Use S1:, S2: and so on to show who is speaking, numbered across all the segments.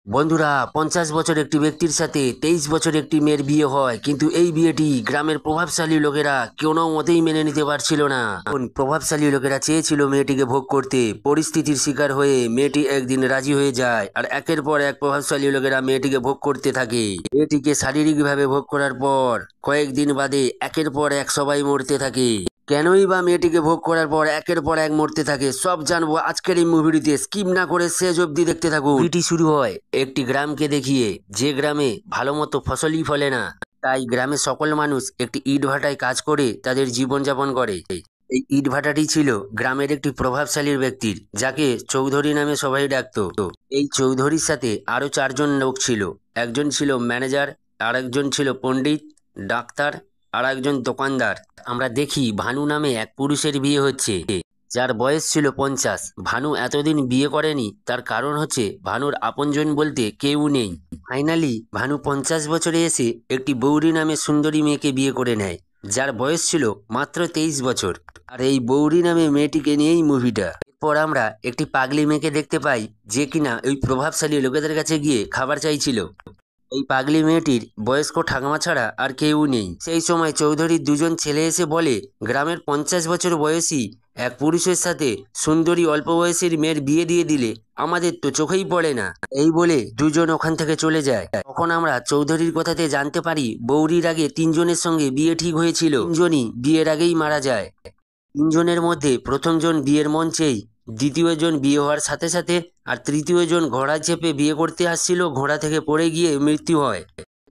S1: বন্ধুরা, 50 বছর একটি ব্যক্তির সাথে 23 বছর একটি মেয়ের বিয়ে হয়, কিন্তু এই বিয়েটি গ্রামের প্রভাবশালী লোকেরা কোনো মতেই মেনে নিতে পারছিল না। প্রভাবশালী লোকেরা চেয়েছিল মেয়েটিকে ভোগ করতে। পরিস্থিতির শিকার হয়ে মেয়েটি একদিন রাজি হয়ে যায়, আর একের পর এক প্রভাবশালী লোকেরা মেয়েটিকে ভোগ করতে থাকে। মেয়েটিকে শারীরিকভাবে ভোগ করার পর কয়েকদিন বাদে একের পর এক সবাই মরতে থাকে। কেনই বা মেয়েটিকে ভোগ করার পর একের পর এক মরতে থাকে, সব জানবো আজকের এই মুভিটিতে। স্কিপ না করে শেষ অবধি দেখতে থাকুন। মুভিটি শুরু হয় একটি গ্রামকে দেখিয়ে, যে গ্রামে ভালো মতো ফসলই ফলে না। তাই গ্রামের সকল মানুষ একটি ইটভাটায় কাজ করে তাদের জীবনযাপন করে। এই ইটভাটাটি ছিল গ্রামের একটি প্রভাবশালী ব্যক্তির, যাকে চৌধুরী নামে সবাই ডাকতো। এই চৌধুরীর সাথে আরো 4জন লোক ছিল। একজন ছিল ম্যানেজার, আরেকজন ছিল পণ্ডিত, ডাক্তার, আর একজন দোকানদার। আমরা দেখি ভানু নামে এক পুরুষের বিয়ে হচ্ছে, যার বয়স ছিল 50। ভানু এতদিন বিয়ে করেনি, তার কারণ হচ্ছে ভানুর আপনজন বলতে কেউ নেই। ফাইনালি ভানু 50 বছরে এসে একটি বৌরি নামে সুন্দরী মেয়েকে বিয়ে করে নেয়, যার বয়স ছিল মাত্র 23 বছর। আর এই বৌরি নামে মেয়েটিকে নিয়েই মুভিটা। এরপর আমরা একটি পাগলি মেয়েকে দেখতে পাই, যে কিনা ওই প্রভাবশালী লোকেদের কাছে গিয়ে খাবার চাইছিল। এই পাগলি মেয়েটির বয়স্ক ঠাকুমা ছাড়া আর কেউ নেই। সেই সময় চৌধুরীর 2জন ছেলে এসে বলে, গ্রামের 50 বছর বয়সী এক পুরুষের সাথে সুন্দরী অল্প বয়সের মেয়ের বিয়ে দিয়ে দিলে আমাদের তো চোখেই পড়ে না। এই বলে 2জন ওখান থেকে চলে যায়। তখন আমরা চৌধুরীর কথাতে জানতে পারি, বৌরির আগে 3জনের সঙ্গে বিয়ে ঠিক হয়েছিল, 3জনই বিয়ের আগেই মারা যায়। 3জনের মধ্যে প্রথমজন বিয়ের মঞ্চেই, দ্বিতীয়জন বিয়ে হওয়ার সাথে সাথে, আর তৃতীয়জন ঘোড়া চেপে বিয়ে করতে আসছিল, ঘোড়া থেকে পড়ে গিয়ে মৃত্যু হয়।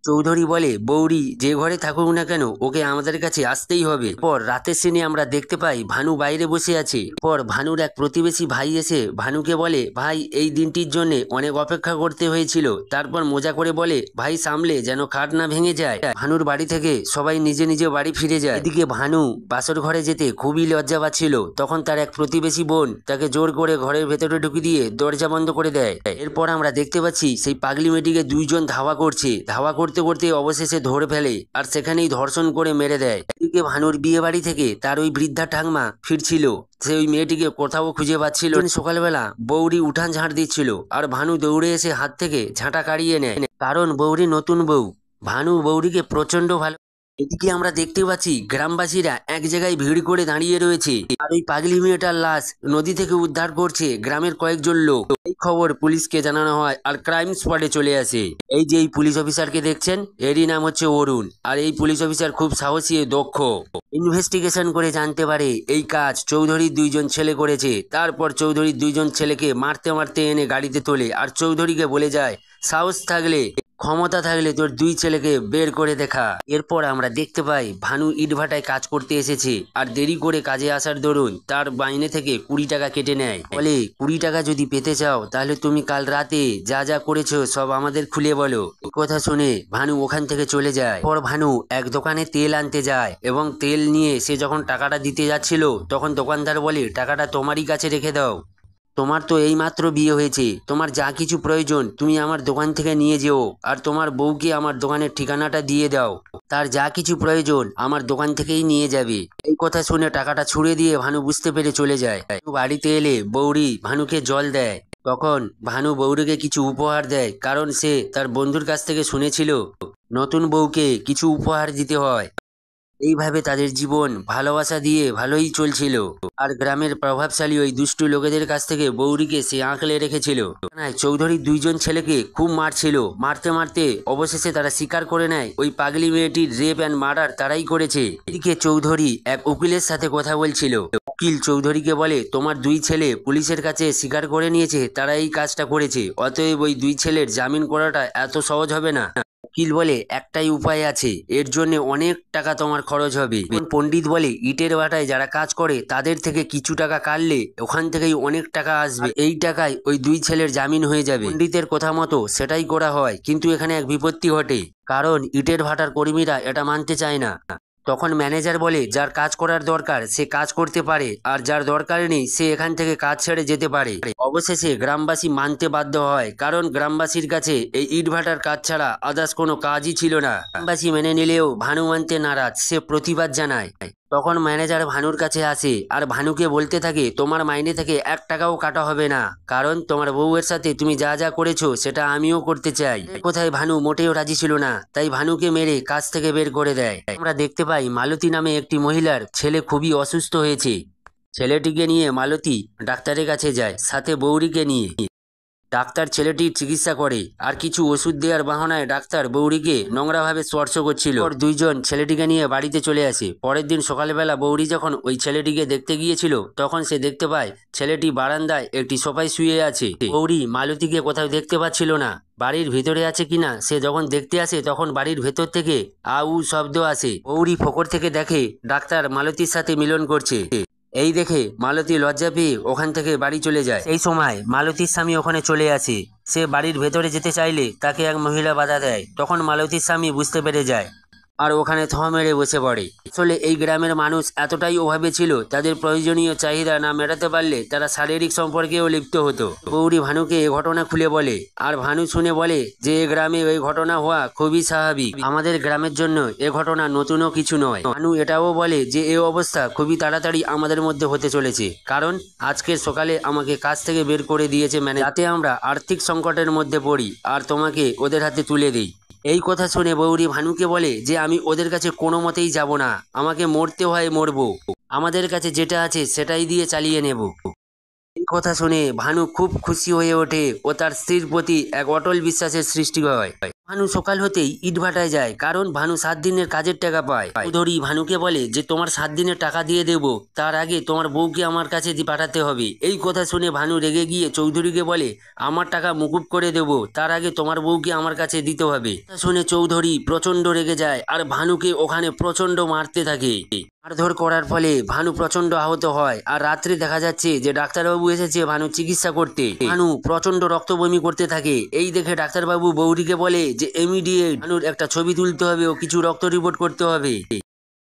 S1: চৌধুরী বলে, বৌরি যে ঘরে থাকুক না কেন ওকে আমাদের কাছে আসতেই হবে। পর রাতের সিনে আমরা দেখতে পাই ভানু বাইরে বসে আছে। পর ভানুর এক প্রতিবেশী ভাই এসে ভানুকে বলে, ভাই এই দিনটির জন্য অনেক অপেক্ষা করতে হয়েছিল। তারপর মজা করে বলে, ভাই সামলে যেন খাট না ভেঙে যায়। ভানুর বাড়ি থেকে সবাই নিজে নিজে বাড়ি ফিরে যায়। এদিকে ভানু বাসর ঘরে যেতে খুবই লজ্জা পাচ্ছিল। তখন তার এক প্রতিবেশী বোন তাকে জোর করে ঘরের ভেতরে ঢুকিয়ে দিয়ে দরজা বন্ধ করে দেয়। এরপর আমরা দেখতে পাচ্ছি সেই পাগলি মেয়েটিকে 2জন ধাওয়া করছে। ধাওয়া করতে করতে অবশেষে ধরে ফেলে, আর সেখানেই ধর্ষণ করে মেরে দেয়। এদিকে ভানুর বিয়ে বাড়ি থেকে তার ওই বৃদ্ধা ঠাকমা ফিরছিল। সে ওই মেয়েটিকে কোথাও খুঁজে পাচ্ছিল। সকালবেলা বৌরি উঠান ঝাঁট দিচ্ছিল, আর ভানু দৌড়ে এসে হাত থেকে ঝাঁটা কাড়িয়ে নেয়, কারণ বৌরি নতুন বউ। ভানু বৌরিকে প্রচন্ড ভালো। এদিকে আমরা দেখতে পাচ্ছি গ্রামবাসীরা এক জায়গায় ভিড় করে দাঁড়িয়ে রয়েছে, আর ওই পাগলি মেয়েটার লাশ নদী থেকে উদ্ধার করছে গ্রামের কয়েকজন লোক। এই খবর পুলিশকে জানানো হয়, আর ক্রাইম স্পটে চলে আসে। এই যে এই পুলিশ অফিসারকে দেখছেন, এরই নাম হচ্ছে অরুণ। আর এই পুলিশ অফিসার খুব সাহসী ও দক্ষ। ইনভেস্টিগেশন করে জানতে পারে এই কাজ চৌধুরীর 2জন ছেলে করেছে। তারপর চৌধুরীর 2জন ছেলেকে মারতে মারতে এনে গাড়িতে তোলে, আর চৌধুরীকে বলে যায়, সাহস থাকলে, ক্ষমতা থাকলে তোর 2 ছেলেকে বের করে দেখা। এরপর আমরা দেখতে পাই ভানু ইটভাটায় কাজ করতে এসেছে, আর দেরি করে কাজে আসার দরুন তার মাইনে থেকে 20 টাকা কেটে নেয়। বলে, 20 টাকা যদি পেতে চাও তাহলে তুমি কাল রাতে যা যা করেছো সব আমাদের খুলে বলো। কথা শুনে ভানু ওখান থেকে চলে যায়। পর ভানু এক দোকানে তেল আনতে যায়, এবং তেল নিয়ে সে যখন টাকাটা দিতে যাচ্ছিল, তখন দোকানদার বলে, টাকাটা তোমারই কাছে রেখে দাও। তোমার তো এই মাত্র বিয়ে হয়েছে, তোমার যা কিছু প্রয়োজন তুমি আমার দোকান থেকে নিয়ে যেও, আর তোমার বউকে আমার দোকানের ঠিকানাটা দিয়ে দাও। তার যা কিছু প্রয়োজন আমার দোকান থেকেই নিয়ে যাবে। এই কথা শুনে টাকাটা ছুঁড়ে দিয়ে ভানু বুঝতে পেরে চলে যায়। বাড়িতে এলে বৌরি ভানুকে জল দেয়। তখন ভানু বৌরিকে কিছু উপহার দেয়, কারণ সে তার বন্ধুর কাছ থেকে শুনেছিল নতুন বউকে কিছু উপহার দিতে হয়। এইভাবে তাদের জীবন ভালোবাসা দিয়ে ভালোই চলছিল। আর গ্রামের প্রভাবশালী ওই দুষ্টু লোকেদের কাছ থেকে বৌরিকে সে আঁকলে রেখেছিল। চৌধুরীর 2জন ছেলেকে খুব মারছিল। মারতে মারতে অবশেষে তারা স্বীকার করে নেয় ওই পাগলি মেয়েটির রেপ অ্যান্ড মার্ডার তারাই করেছে। এদিকে চৌধুরী এক উকিলের সাথে কথা বলছিল। উকিল চৌধুরীকে বলে, তোমার 2 ছেলে পুলিশের কাছে স্বীকার করে নিয়েছে তারা এই কাজটা করেছে, অতএব ওই 2 ছেলের জামিন করাটা এত সহজ হবে না। উকিল বলে, একটাই উপায় আছে, এর জন্য অনেক টাকা তোমার খরচ হবে। পণ্ডিত বলে, ইটের ভাটায় যারা কাজ করে তাদের থেকে কিছু টাকা কাটলে ওখান থেকেই অনেক টাকা আসবে, এই টাকায় ওই 2 ছেলের জামিন হয়ে যাবে। পণ্ডিতের কথা মতো সেটাই করা হয়, কিন্তু এখানে এক বিপত্তি ঘটে, কারণ ইটের ভাটার কর্মীরা এটা মানতে চায় না। তখন ম্যানেজার বলে, যার কাজ করার দরকার সে কাজ করতে পারে, আর যার দরকার নেই সে এখান থেকে কাজ ছেড়ে যেতে পারে। অবশেষে গ্রামবাসী মানতে বাধ্য হয়, কারণ গ্রামবাসীর কাছে এই ইটভাটার কাজ ছাড়া আদার্স কোনো কাজই ছিল না। গ্রামবাসী মেনে নিলেও ভানু মানতে নারাজ, সে প্রতিবাদ জানায়। তখন ম্যানেজার ভানুর কাছে আসে আর ভানুকে বলতে থাকে তোমার মাইনে থেকে 1 টাকাও কাটা হবে না, কারণ তোমার বউয়ের সাথে তুমি যা যা করেছো সেটা আমিও করতে চাই। কোথায় ভানু মোটেও রাজি ছিল না, তাই ভানুকে মেরে কাজ থেকে বের করে দেয়। আমরা দেখতে পাই মালতী নামে একটি মহিলার ছেলে খুবই অসুস্থ হয়েছে। ছেলেটিকে নিয়ে মালতী ডাক্তারের কাছে যায়, সাথে বৌরিকে নিয়ে। ডাক্তার ছেলেটির চিকিৎসা করে আর কিছু ওষুধ দেওয়ার বাহানায় ডাক্তার বৌরিকে নোংরাভাবে স্পর্শ করছিল। দুইজন ছেলেটিকে নিয়ে বাড়িতে চলে আসে। পরের দিন সকালবেলা বৌরি যখন ওই ছেলেটিকে দেখতে গিয়েছিল তখন সে দেখতে পায় ছেলেটি বারান্দায় একটি সোফায় শুয়ে আছে। বৌরি মালতীকে কোথাও দেখতে পাচ্ছিল না, বাড়ির ভিতরে আছে কিনা সে যখন দেখতে আসে তখন বাড়ির ভেতর থেকে আউ শব্দ আসে। বৌরি ফোকর থেকে দেখে ডাক্তার মালতীর সাথে মিলন করছে। এই দেখে মালতী লজ্জা পেয়ে ওখান থেকে বাড়ি চলে যায়। এই সময় মালতীর স্বামী ওখানে চলে আসে। সে বাড়ির ভেতরে যেতে চাইলে তাকে এক মহিলা বাধা দেয়। তখন মালতীর স্বামী বুঝতে পেরে যায় আর ওখানে থ মেরে বসে পড়ে। আসলে এই গ্রামের মানুষ এতটাই অভাবে ছিল, তাদের প্রয়োজনীয় চাহিদা না মেটাতে পারলে তারা শারীরিক সম্পর্কেও লিপ্ত হতো। গৌরী ভানুকে এ ঘটনা খুলে বলে আর ভানু শুনে বলে যে এ গ্রামে ওই ঘটনা হওয়া খুবই স্বাভাবিক, আমাদের গ্রামের জন্য এ ঘটনা নতুনও কিছু নয়। ভানু এটাও বলে যে এ অবস্থা খুবই তাড়াতাড়ি আমাদের মধ্যে হতে চলেছে, কারণ আজকের সকালে আমাকে কাজ থেকে বের করে দিয়েছে ম্যানেজার, যাতে আমরা আর্থিক সংকটের মধ্যে পড়ি আর তোমাকে ওদের হাতে তুলে দিই। এই কথা শুনে বৌরি ভানুকে বলে যে আমি ওদের কাছে কোনো মতেই যাব না, আমাকে মরতে হয় মরবো, আমাদের কাছে যেটা আছে সেটাই দিয়ে চালিয়ে নেব। এই কথা শুনে ভানু খুব খুশি হয়ে ওঠে ও তার স্ত্রীর প্রতি এক অটল বিশ্বাসের সৃষ্টি হয়। ভানু সকাল হতেই ইটভাটায় যায়, কারণ ভানু 7 দিনের কাজের টাকা পায়। চৌধুরী ভানুকে বলে যে তোমার 7 দিনের টাকা দিয়ে দেব, তার আগে তোমার বউকে আমার কাছে পাঠাতে হবে। এই কথা শুনে ভানু রেগে গিয়ে চৌধুরীকে বলে আমার টাকা মুকুব করে দেব, তার আগে তোমার বউকে আমার কাছে দিতে হবে। শুনে চৌধুরী প্রচন্ড রেগে যায় আর ভানুকে ওখানে প্রচন্ড মারতে থাকে। মারধর করার ফলে ভানু প্রচন্ড আহত হয় আর রাত্রে দেখা যাচ্ছে যে ডাক্তারবাবু এসেছে ভানু চিকিৎসা করতে। ভানু প্রচন্ড রক্ত বমি করতে থাকে। এই দেখে ডাক্তারবাবু বৌরিকে বলে যে ইমিডিয়েট ভানুর একটা ছবি তুলতে হবে ও কিছু রক্ত রিপোর্ট করতে হবে।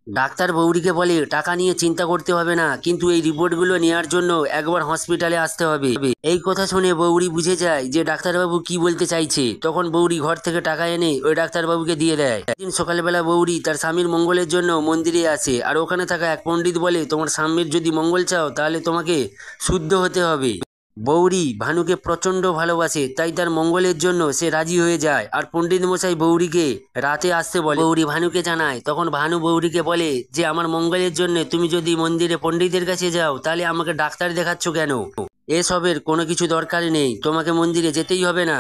S1: ডাক্তার বৌরিকে বলে টাকা নিয়ে চিন্তা করতে হবে না, কিন্তু এই রিপোর্টগুলো নেওয়ার জন্য একবার হসপিটালে আসতে হবে। এই কথা শুনে বৌরি বুঝে যায় যে ডাক্তারবাবু কি বলতে চাইছে। তখন বৌরি ঘর থেকে টাকা এনে ওই ডাক্তারবাবুকে দিয়ে দেয়। একদিন সকালবেলা বৌরি তার স্বামীর মঙ্গলের জন্য মন্দিরে আসে আর ওখানে থাকা এক পণ্ডিত বলে তোমার স্বামীর যদি মঙ্গল চাও তাহলে তোমাকে শুদ্ধ হতে হবে। বৌরি ভানুকে প্রচন্ড ভালোবাসে, তাই তার মঙ্গলের জন্য সে রাজি হয়ে যায় আর পণ্ডিত মশাই বৌরিকে রাতে আসতে বলে। বৌরি ভানুকে জানায়, তখন ভানু বৌরিকে বলে যে আমার মঙ্গলের জন্য তুমি যদি মন্দিরে পণ্ডিতের কাছে যাও তাহলে আমাকে ডাক্তার দেখাচ্ছ কেন, এসবের কোনো কিছু দরকার নেই, তোমাকে মন্দিরে যেতেই হবে না।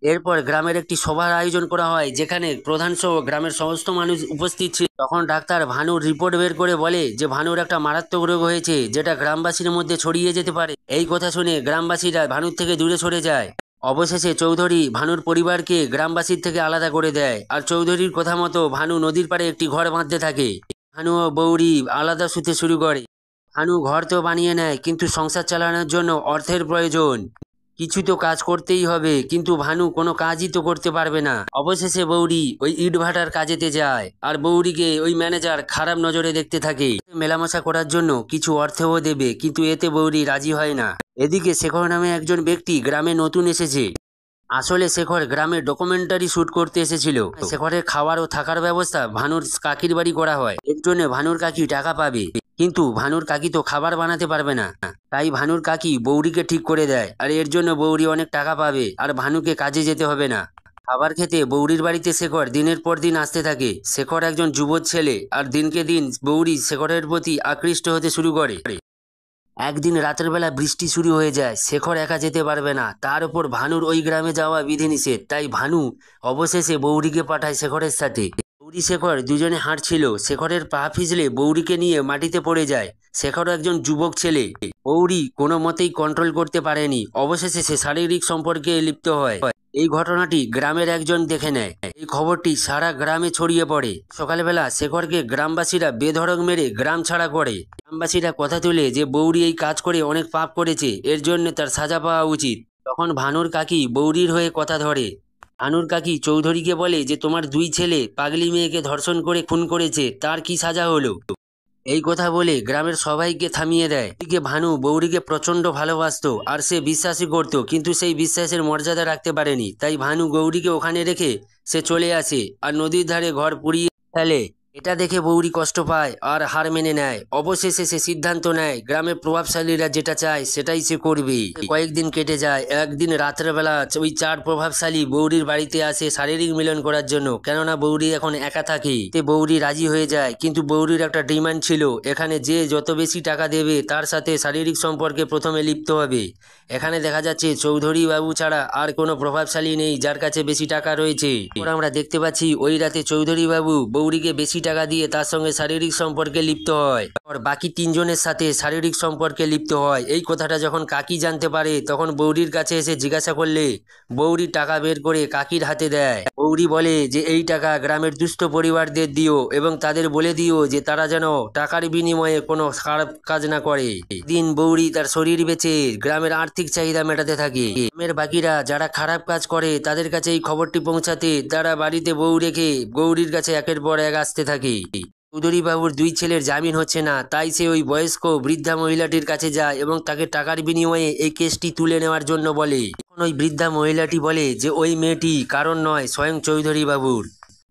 S1: এরপর গ্রামের একটি সভার আয়োজন করা হয় যেখানে প্রধান সহ গ্রামের সমস্ত মানুষ উপস্থিত ছিল। তখন ডাক্তার ভানুর রিপোর্ট বের করে বলে যে ভানুর একটা মারাত্মক রোগ হয়েছে যেটা গ্রামবাসীর মধ্যে ছড়িয়ে যেতে পারে। এই কথা শুনে গ্রামবাসীরা ভানুর থেকে দূরে সরে যায়। অবশেষে চৌধুরী ভানুর পরিবারকে গ্রামবাসীর থেকে আলাদা করে দেয় আর চৌধুরীর কথা মতো ভানু নদীর পাড়ে একটি ঘর বাঁধতে থাকে। ভানু ও বৌরি আলাদা শুতে শুরু করে। ভানু ঘর তো বানিয়ে নেয়, কিন্তু সংসার চালানোর জন্য অর্থের প্রয়োজন, কিছু তো কাজ করতেই হবে, কিন্তু ভানু কোনো কাজই তো করতে পারবে না। অবশেষে বৌরি ওই ইটভাটার কাজেতে যায় আর বৌরিকে ওই ম্যানেজার খারাপ নজরে দেখতে থাকে। মেলামেশা করার জন্য কিছু অর্থও দেবে, কিন্তু এতে বৌরি রাজি হয় না। এদিকে শেখর নামে একজন ব্যক্তি গ্রামে নতুন এসেছে। আসলে শেখর গ্রামে ডকুমেন্টারি শুট করতে এসেছিল। শেখরের খাওয়ার ও থাকার ব্যবস্থা ভানুর কাকির বাড়ি করা হয়, এর জন্য ভানুর কাকি টাকা পাবে, কিন্তু ভানুর কাকি তো খাবার বানাতে পারবে না। তাই ভানুর কাকি বৌরিকে ঠিক করে দেয় আর এর জন্য বৌরি অনেক টাকা পাবে আর ভানুকে কাজে যেতে হবে না। খাবার খেতে বৌরির বাড়িতে শেখর দিনের পর দিন আসতে থাকে। শেখর একজন যুবক ছেলে আর দিনকে দিন বৌরি শেখরের প্রতি আকৃষ্ট হতে শুরু করে। একদিন রাতের বেলা বৃষ্টি শুরু হয়ে যায়, শেখর একা যেতে পারবে না, তার উপর ভানুর ওই গ্রামে যাওয়া বিধিনিষেধ, তাই ভানু অবশেষে বৌরিকে পাঠায় শেখরের সাথে। বৌরি শেখর দুজনে হাঁটছিল, শেখরের পা পিছলে বৌরিকে নিয়ে মাটিতে পড়ে যায়। শেখর একজন যুবক ছেলে, বৌরি কোনো মতেই কন্ট্রোল করতে পারেনি, অবশেষে সে শারীরিক সম্পর্কে লিপ্ত হয়। এই ঘটনাটি গ্রামের একজন দেখে নেয়। এই খবরটি সারা গ্রামে ছড়িয়ে পড়ে। সকালবেলা শেখরকে গ্রামবাসীরা বেধড়ক মেরে গ্রাম ছাড়া করে। গ্রামবাসীরা কথা তুলে যে বৌরি এই কাজ করে অনেক পাপ করেছে, এর জন্য তার সাজা পাওয়া উচিত। তখন ভানুর কাকি বৌরির হয়ে কথা ধরে। ভানুর কাকি চৌধুরীকে বলে যে তোমার 2 ছেলে পাগলি মেয়েকে ধর্ষণ করে খুন করেছে, তার কি সাজা হলো। এই কথা বলে গ্রামের সবাইকে থামিয়ে দেয়। এদিকে ভানু বৌরিকে প্রচন্ড ভালোবাসতো আর সে বিশ্বাসই করত, কিন্তু সেই বিশ্বাসের মর্যাদা রাখতে পারেনি। তাই ভানু গৌরীকে ওখানে রেখে সে চলে আসে আর নদীর ধারে ঘর পুড়িয়ে ফেলে। এটা দেখে বৌরি কষ্ট পায় আর হার মেনে নেয়। অবশেষে সে সিদ্ধান্ত নেয় গ্রামের প্রভাবশালীরা যেটা চায় সেটাই সে করবে। কয়েকদিন কেটে যায়। একদিন রাত্রেবেলা ওই চার প্রভাবশালী বৌরির বাড়িতে আসে শারীরিক মিলন করার জন্য, কেননা বৌরি এখন একা থাকে। তে বৌরি রাজি হয়ে যায়, কিন্তু বৌরির একটা ডিমান্ড ছিল, এখানে যে যত বেশি টাকা দেবে তার সাথে শারীরিক সম্পর্কে প্রথমে লিপ্ত হবে। এখানে দেখা যাচ্ছে চৌধুরী বাবু ছাড়া আর কোনো প্রভাবশালী নেই যার কাছে বেশি টাকা রয়েছে। আমরা দেখতে পাচ্ছি ওই রাতে চৌধুরী বাবু বৌরিকে বেশি টাকা দিয়ে তার সঙ্গে শারীরিক সম্পর্কে লিপ্ত হয়, আর বাকি তিনজনের সাথে শারীরিক সম্পর্কে লিপ্ত হয়। এই কথাটা যখন কাকি জানতে পারে তখন বৌরির কাছে এসে জিজ্ঞাসা করলে বৌরি টাকা বের করে কাকির হাতে দেয়। বৌরি বলে যে এই টাকা গ্রামের দুস্থ পরিবারদের দিও এবং তাদের বলে দিও যে তারা যেন টাকার বিনিময়ে কোনো খারাপ কাজ না করে। দিন বৌরি তার শরীর বেচে গ্রামের আর্থিক চাহিদা মেটাতে থাকে। গ্রামের বাকিরা যারা খারাপ কাজ করে তাদের কাছে এই খবরটি পৌঁছাতে তারা বাড়িতে বউ রেখে গৌরীর কাছে একের পর এক আসতে থাকে। চৌধুরী বাবুর দুই ছেলের জামিন হচ্ছে না, তাই সে ওই বয়স্ক বৃদ্ধা মহিলাটির কাছে যায় এবং তাকে টাকার বিনিময়ে এই কেসটি তুলে নেওয়ার জন্য বলে। ওই বৃদ্ধা মহিলাটি বলে যে ওই মেয়েটি কারণ নয়, স্বয়ং চৌধুরী বাবুর।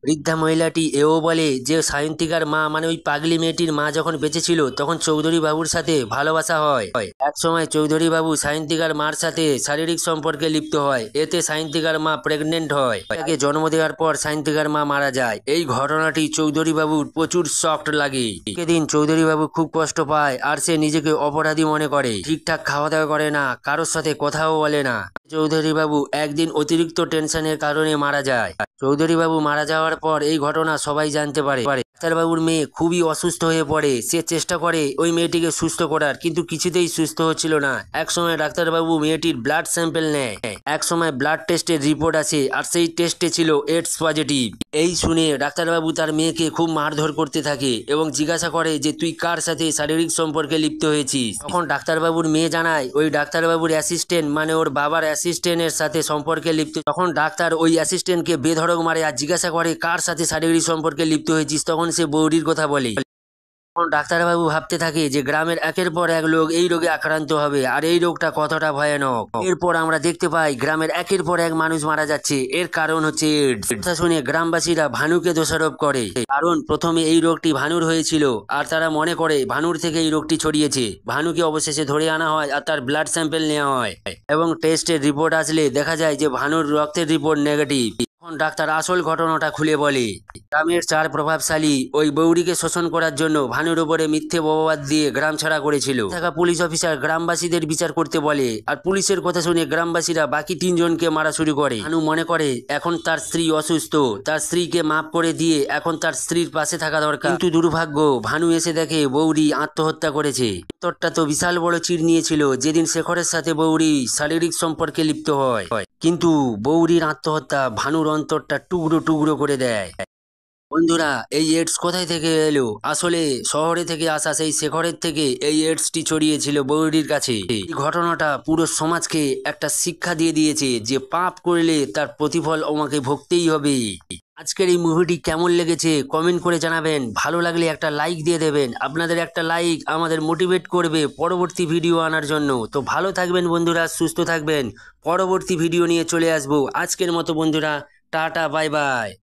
S1: বৃদ্ধা মহিলাটি এও বলে যে সায়ন্তিকার মা মানে ওই পাগলি মেয়েটির মা যখন বেঁচে ছিল তখন চৌধুরী বাবুর সাথে ভালোবাসা হয়। এক সময় চৌধুরী বাবু সায়ন্তিকার মার সাথে শারীরিক সম্পর্কে লিপ্ত হয়, এতে সায়ন্তিকার মা প্রেগনেন্ট হয়। তাকে জন্ম দেওয়ার পর সায়ন্তিকার মা মারা যায়। এই ঘটনাটি চৌধুরী বাবুর প্রচুর শক্ট লাগে। সেদিন চৌধুরী বাবু খুব কষ্ট পায় আর সে নিজেকে অপরাধী মনে করে। ঠিকঠাক খাওয়া দাওয়া করে না, কারোর সাথে কথাও বলে না। চৌধুরী বাবু একদিন অতিরিক্ত টেনশনের কারণে মারা যায়। চৌধুরী বাবু মারা যাওয়ার পর এই ঘটনা সবাই জানতে পারে। ডাক্তারবাবুর মেয়ে খুবই অসুস্থ হয়ে পড়ে। সে চেষ্টা করে ওই মেয়েটিকে সুস্থ করার, কিন্তু কিছুতেই সুস্থ হচ্ছিল না। একসময় ডাক্তারবাবু মেয়েটির ব্লাড স্যাম্পেল নেয়। একসময় ব্লাড টেস্টের রিপোর্ট আসে আর সেই টেস্টে ছিল এইডস পজিটিভ। এই শুনে ডাক্তারবাবু তার মেয়েকে খুব মারধর করতে থাকে এবং জিজ্ঞাসা করে যে তুই কার সাথে শারীরিক সম্পর্কে লিপ্ত হয়েছিস। তখন ডাক্তারবাবুর মেয়ে জানায় ওই ডাক্তারবাবুর অ্যাসিস্ট্যান্ট মানে ওর বাবার অ্যাসিস্ট্যান্টের সাথে সম্পর্কে লিপ্ত। তখন ডাক্তার ওই অ্যাসিস্ট্যান্টকে বেধড়ক মারে আর জিজ্ঞাসা করে কার সাথে শারীরিক সম্পর্কে লিপ্ত হয়েছিস। তখন সে বৌরির কথা বলে। তখন ডাক্তারবাবু ভাবতে থাকে যে গ্রামের একের পর এক লোক এই রোগে আক্রান্ত হবে আর এই রোগটা কতটা ভয়ানক। এরপর আমরা দেখতে পাই গ্রামের একের পর এক মানুষ মারা যাচ্ছে, এর কারণ হচ্ছে এইডস। কথা শুনে গ্রামবাসীরা ভানুকে দোষারোপ করে, কারণ প্রথমে এই রোগটি ভানুর হয়েছিল আর তারা মনে করে ভানুর থেকে এই রোগটি ছড়িয়েছে। ভানুকে অবশেষে ধরে আনা হয় আর তার ব্লাড স্যাম্পেল নেওয়া হয় এবং টেস্টের রিপোর্ট আসলে দেখা যায় যে ভানুর রক্তের রিপোর্ট নেগেটিভ। তখন ডাক্তার আসল ঘটনাটা খুলে বলে গ্রামের চার প্রভাবশালী ওই বৌরিকে শোষণ করার জন্য ভানুর উপরে মিথ্যে অপবাদ দিয়ে গ্রাম ছাড়া করেছিল। থাকা পুলিশ অফিসার গ্রামবাসীদের বিচার করতে বলে আর পুলিশের কথা শুনে গ্রামবাসীরা বাকি তিনজনকে মারা শুরু করে। ভানু মনে করে এখন তার স্ত্রী অসুস্থ, তার স্ত্রীকে মাফ করে দিয়ে এখন তার স্ত্রীর পাশে থাকা দরকার। কিন্তু দুর্ভাগ্য, ভানু এসে দেখে বৌরি আত্মহত্যা করেছে। উত্তরটা তো বিশাল বড় চিড় নিয়েছিল যেদিন শেখরের সাথে বৌরি শারীরিক সম্পর্কে লিপ্ত হয়, কিন্তু বৌরির আত্মহত্যা ভানুর অন্তরটা টুকরো টুকরো করে দেয়। বন্ধুরা, এই এইডস কোথায় থেকে এলো? আসলে শহরে থেকে আসা সেই শেখরের থেকে এই এইডসটি ছড়িয়েছিল বৌরির কাছে। এই ঘটনাটা পুরো সমাজকে একটা শিক্ষা দিয়ে দিয়েছে যে পাপ করলে তার প্রতিফল আমাকে ভুগতেই হবে। আজকের এই মুভিটি কেমন লেগেছে কমেন্ট করে জানাবেন। ভালো লাগলে একটা লাইক দিয়ে দেবেন। আপনাদের একটা লাইক আমাদের মোটিভেট করবে পরবর্তী ভিডিও আনার জন্য। তো ভালো থাকবেন বন্ধুরা, সুস্থ থাকবেন। পরবর্তী ভিডিও নিয়ে চলে আসবো। আজকের মতো বন্ধুরা টাটা, বাই বাই।